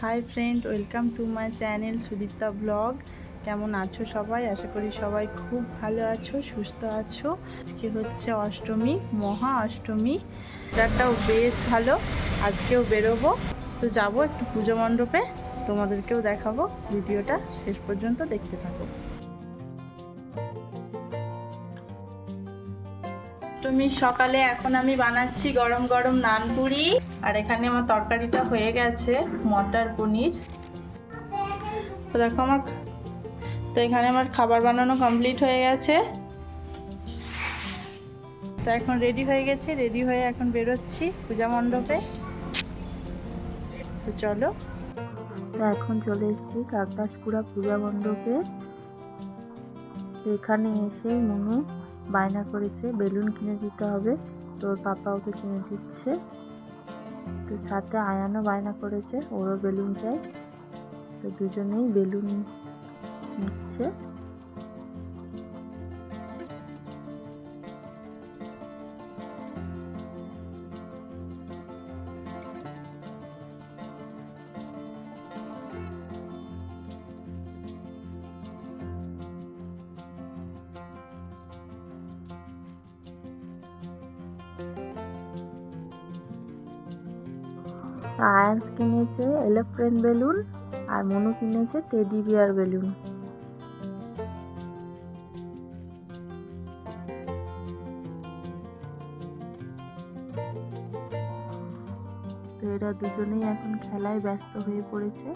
Hi friend, welcome to my channel Sudipta blog. কেমন আছো সবাই? আশা করি সবাই খুব ভালো আছো, সুস্থ আছো। আজকে হচ্ছে অষ্টমী, মহা অষ্টমী। ওয়েদারটাও বেশ ভালো, আজকেও বেরোবো। তো যাবো একটু পুজো মণ্ডপে, তোমাদেরকেও দেখাবো। ভিডিওটা শেষ পর্যন্ত দেখতে থাকো। অষ্টমীর সকালে এখন আমি বানাচ্ছি গরম গরম নানপুরি। আর এখানে আমার তরকারিটা হয়ে গেছে, মটর পনির। তো দেখো এখানে আমার খাবার বানানো কমপ্লিট হয়ে গেছে। তো এখন রেডি হয়ে গেছি, রেডি হয়ে এখন বেরোচ্ছি পূজা মণ্ডপে। তো চলো। তো এখন চলে এসেছি কাকদাসপুরা পূজা মণ্ডপে। এখানে এসে মনু বায়না করেছে বেলুন কিনে দিতে হবে, তো পাপা ওকে কিনে দিচ্ছে। তো সাথে আয়ানও বায়না করেছে, ওরও বেলুন চাই। তো দুজনেই বেলুন নিচ্ছে। আয়ান্স কিনেছে এলিফ্যান্ট বেলুন আর মনু কিনেছে টেডি বিয়ার বেলুন। তো এরা দুজনেই এখন খেলায় ব্যস্ত হয়ে পড়েছে।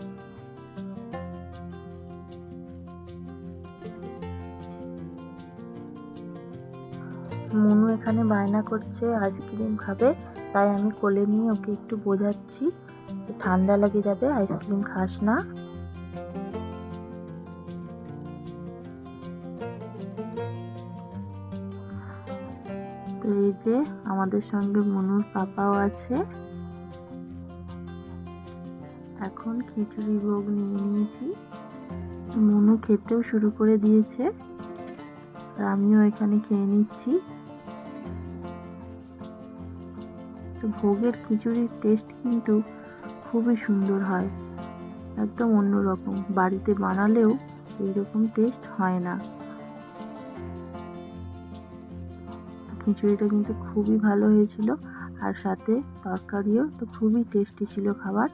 মনু এখানে বায়না করছে আইসক্রিম খাবে, তাই আমি কোলে নিয়ে ওকে একটু বোঝাচ্ছি ঠান্ডা লেগে যাবে, আইসক্রিম খাস না। তো এই যে আমাদের সঙ্গে মনুর পাপাও আছে। এখন খিচুড়ি ভোগ নিয়ে নিয়েছি, মনু খেতেও শুরু করে দিয়েছে আর আমিও এখানে খেয়ে নিচ্ছি। তো ভোগের খিচুড়ির টেস্ট কিন্তু খুবই সুন্দর হয়, একদম অন্যরকম। বাড়িতে বানালেও এইরকম টেস্ট হয় না। খিচুড়িটা কিন্তু খুবই ভালো হয়েছিল, আর সাথে তরকারিও তো খুবই টেস্টি ছিল খাবার।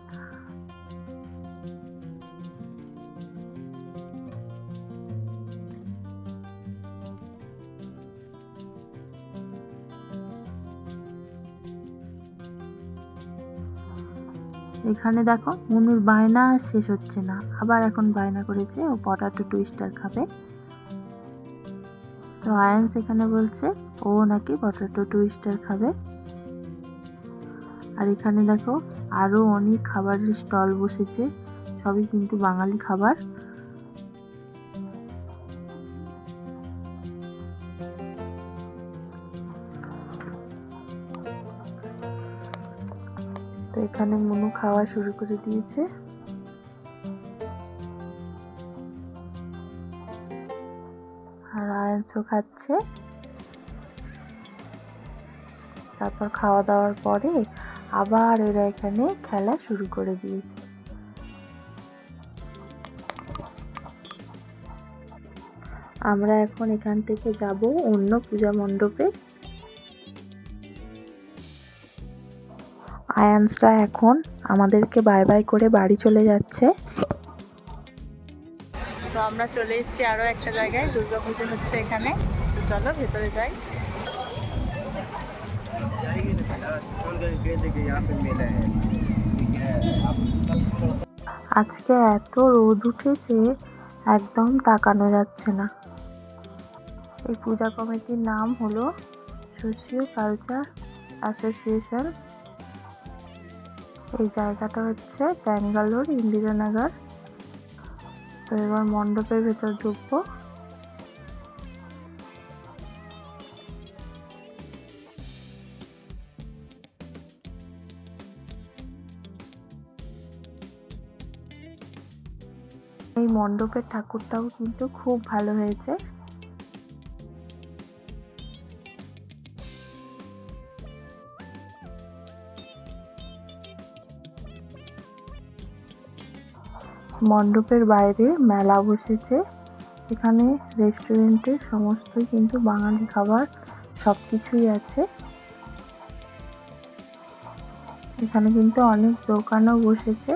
এখানে দেখো মনুর বায়না শেষ হচ্ছে না, আবার এখন বায়না করেছে ও পটাটো টুইস্টার খাবে। তো আয়ান্স এখানে বলছে ও নাকি পটাটো টুইস্টার খাবে। আর এখানে দেখো আরো অনেক খাবারের স্টল বসেছে, সবই কিন্তু বাঙালি খাবার। তো এখানে মনু খাওয়া শুরু করে দিয়েছে। আর আয়ান্সও খাচ্ছে। তারপর খাওয়া দাওয়ার পরে আবার এরা এখানে খেলা শুরু করে দিয়েছে। আমরা এখন এখান থেকে যাব অন্য পূজা মণ্ডপে। আয়ান্সরা এখন আমাদেরকে বাই বাই করে বাড়ি চলে যাচ্ছে। তো আমরা চলে এসেছি আরো একটা জায়গায়, দুর্গাপুজো হচ্ছে এখানে। তো চলো ভেতরে যাই। আজকে এত রোদ উঠেছে, একদম তাকানো যাচ্ছে না। এই পূজা কমিটির নাম হলো সোশিও কালচার অ্যাসোসিয়েশন। এই জায়গাটা হচ্ছে ব্যাঙ্গালোর, ইন্দিরানগর। তো এবার মণ্ডপের ভেতর ঢুকবো। এই মণ্ডপের ঠাকুরটাও কিন্তু খুব ভালো হয়েছে। মণ্ডপের বাইরে মেলা বসেছে। এখানে রেস্টুরেন্টের সমস্তই কিন্তু বাঙালি খাবার সবকিছুই আছে। এখানে কিন্তু অনেক দোকানও বসেছে।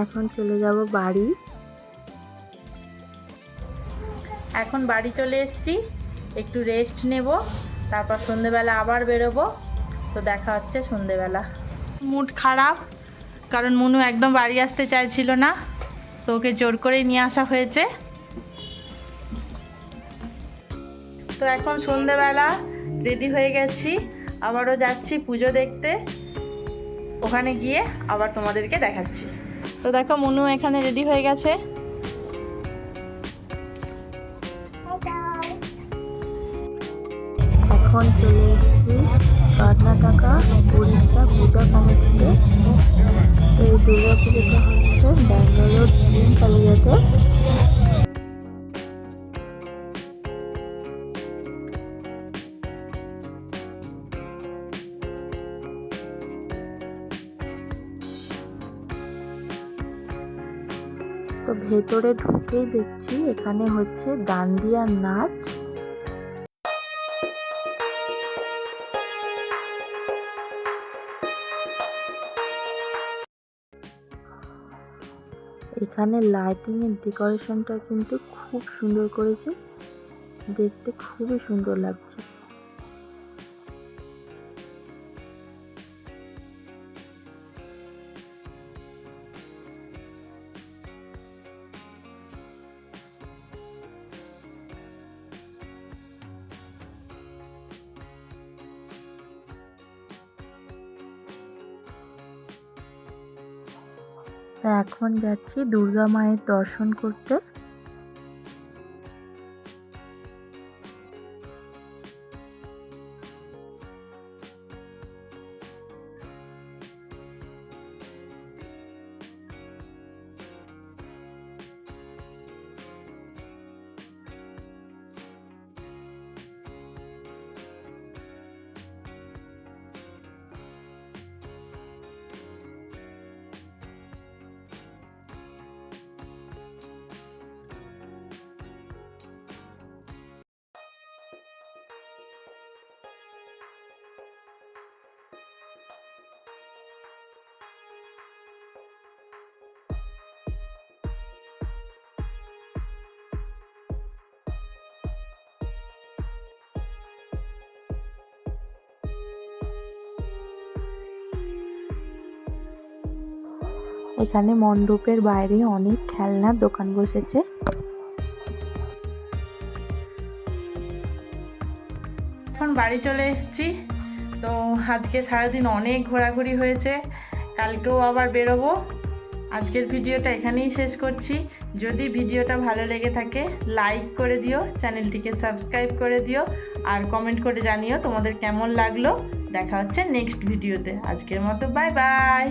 এখন চলে যাব বাড়ি। এখন বাড়ি চলে এসেছি, একটু রেস্ট নেব, তারপর সন্ধেবেলা আবার বেরোবো। তো দেখা হচ্ছে সন্ধেবেলা। মুড খারাপ, কারণ মনু একদম বাড়ি আসতে চাইছিল না, তো ওকে জোর করেই নিয়ে আসা হয়েছে। তো এখন সন্ধেবেলা রেডি হয়ে গেছি, আবারও যাচ্ছি পুজো দেখতে। ওখানে গিয়ে আবার তোমাদেরকে দেখাচ্ছি। তো দেখো মনু এখানে রেডি হয়ে গেছে। এখন চলে এসেছি কর্ণাটকা উড়িষ্যা পূজা কমিটিতে। এই দুর্গা পুজোটা হচ্ছে ব্যাঙ্গালোর কালিয়াতে। তো ভেতরে ঢুকেই দেখছি এখানে হচ্ছে ডান্ডিয়া নাচ। এখানে লাইটিং এর ডেকোরেশনটা কিন্তু খুব সুন্দর করেছে, দেখতে খুবই সুন্দর লাগছে। এখন যাচ্ছি দুর্গা মায়ের দর্শন করতে। এখানে মণ্ডপের বাইরে অনেক খেলনার দোকান বসেছে। এখন বাড়ি চলে এসেছি। তো আজকে সারাদিন অনেক ঘোরাঘুরি হয়েছে, কালকেও আবার বেরোবো। আজকের ভিডিওটা এখানেই শেষ করছি। যদি ভিডিওটা ভালো লেগে থাকে লাইক করে দিও, চ্যানেলটিকে সাবস্ক্রাইব করে দিও, আর কমেন্ট করে জানিও তোমাদের কেমন লাগলো। দেখা হচ্ছে নেক্সট ভিডিওতে। আজকের মতো বাই বাই।